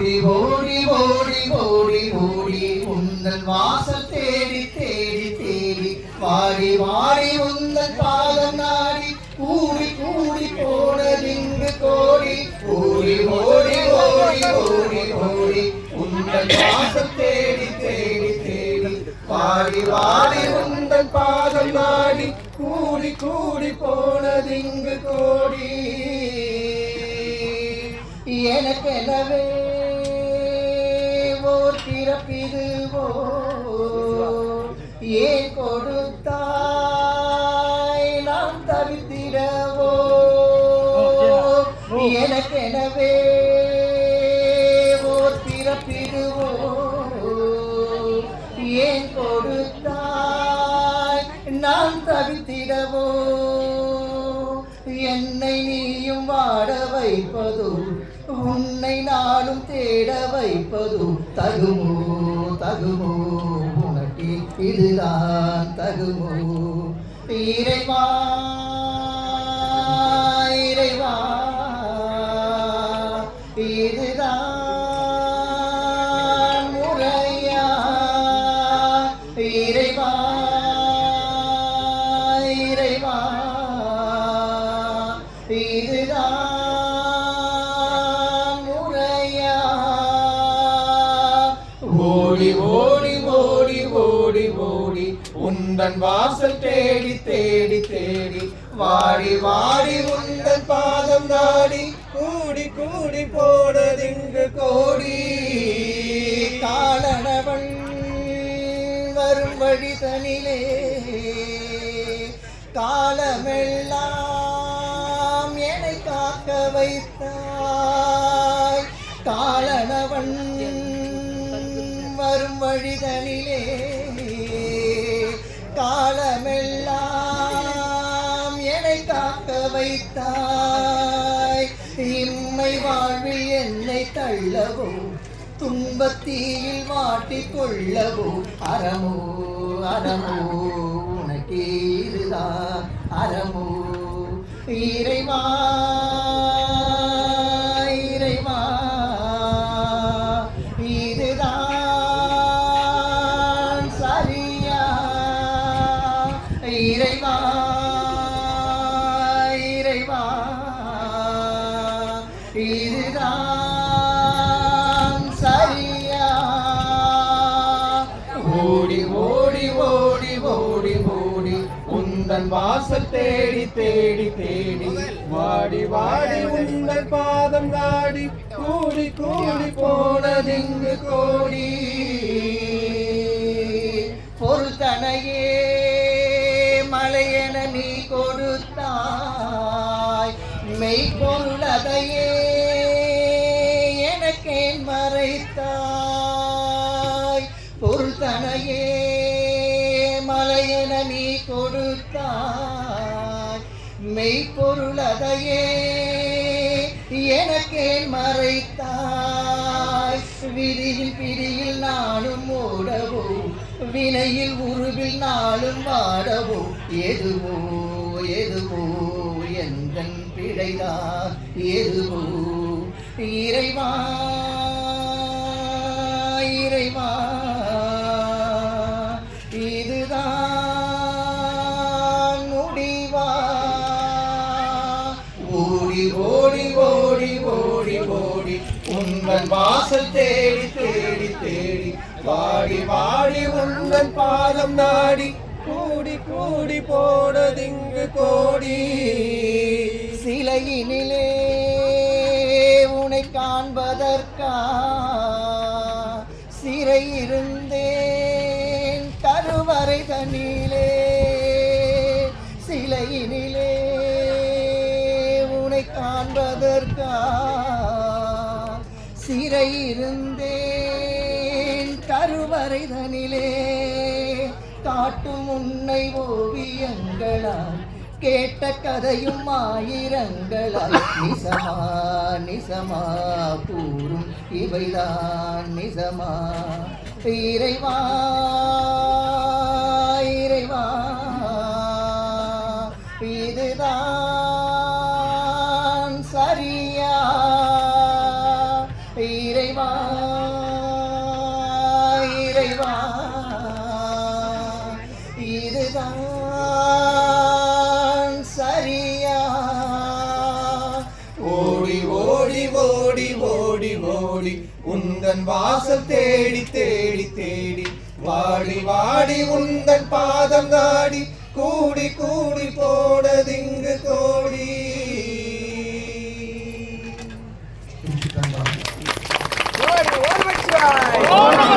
ஓடி ஓடி ஓடி ஓடி ஓடி உந்தன் வாசல் தேடி தேடி தேடி வாடி வாடி உந்தன் பாதம் நாடி கூடி கூடி போனதிங்கு கோடி ஓடி ஓடி ஓடி ஓடி ஓடி உந்தன் வாசல் தேடி தேடி தேடி வாடி வாடி உந்தன் பாதம் நாடி கூடி கூடி போனதிங்கு கோடி எனக்கெனவே ஓர் பிறப்பிதுவோ ஏன் கொடுத்தாய் நாம் தவித்திடவோ எனக்கெனவே ஓர் பிறப்பிதுவோ ஏன் கொடுத்தாய் நாம் தவித்திடவோ என்னை நீயும் வாட வைப்பதோ உன்னை நாளும் தேட வைப்பதோ தகுமோ தகுமோ உனக்கு இதுதான் தகுமோ இறைவா இறைவா இதுதான் முறையா இறைவா இறைவா இதுதான் முறையா ஓடி ஓடி ஓடி ஓடி ஓடி உந்தன் வாசல் தேடி தேடி தேடி வாடி வாடி உந்தன் பாதம் நாடி கூடி கூடி போனதிங்கு கோடி காலனவன் வரும் வழி தனிலே காலமெல்லாம் என்னை காக்க வைத்தாய் காலனவன் வரும் வழிதனிலே காலமெல்லாம் என்னை காக்க வைத்தாய் இம்மை வாழ்வில் என்னை தள்ளவோ துன்பத்தீயில் மாட்டிக் கொள்ளவோ அறமோ அறமோ உனக்கு இதுதான் அறமோ இறைவா இறைவா இதுதான் சரியா இறைவா இறைவா இதுதான் சரியா ஓடி ஓடி ஓடி ஓடி ஓடி உந்தன் வாசல் தேடி தேடி தேடி வாடி வாடி உந்தன் பாதம் நாடி கூடி கூடி போனதிங்கு கோடி பொருத்தனையே மலையென நீ கொடுத்தாய் மெய்ப்பொருளதையே எனக்கேன் மறைத்தாய் பொருத்தனையே மலையென நீ கொடுத்தாய் மெய்ப்பொருளதையே எனக்கேன் மறைத்தாய் விதியில் பிடியில் நானும் ஓடவோ வினையில் உருவில் நாளும் வாடவோ எதுவோ எதுவோ எந்தன் பிழைதான் எதுவோ இறைவா இறைவா இதுதான் முடிவா ஓடி ஓடி ஓடி ஓடி ஓடி உந்தன் வாசல் தேடி தேடி தேடி வாடி வாடி உந்தன் பாதம் நாடி கூடி கூடி போனதிங்கு கோடி சிலையினிலே உன்னை காண்பதற்கா சிறை இருந்தேன் கருவறை தனிலே சிலையினிலே உன்னை காண்பதற்கா சிறை இருந்தேன் கருவறை தனிலே காட்டும் உன்னை ஓவியங்களால் கேட்ட கதையும் ஆயிரங்களாய் நிசமா நிசமா கூறும் இவைதான் நிசமா இறைவா இறைவா இதுதான் சரியா இறைவா உந்தன் வாசல் தேடி தேடி தேடி வாடி வாடி உந்தன் பாதம் நாடி கூடி கூடி போனதிங்கு கோடி. ஓம் நமச்சிவாய.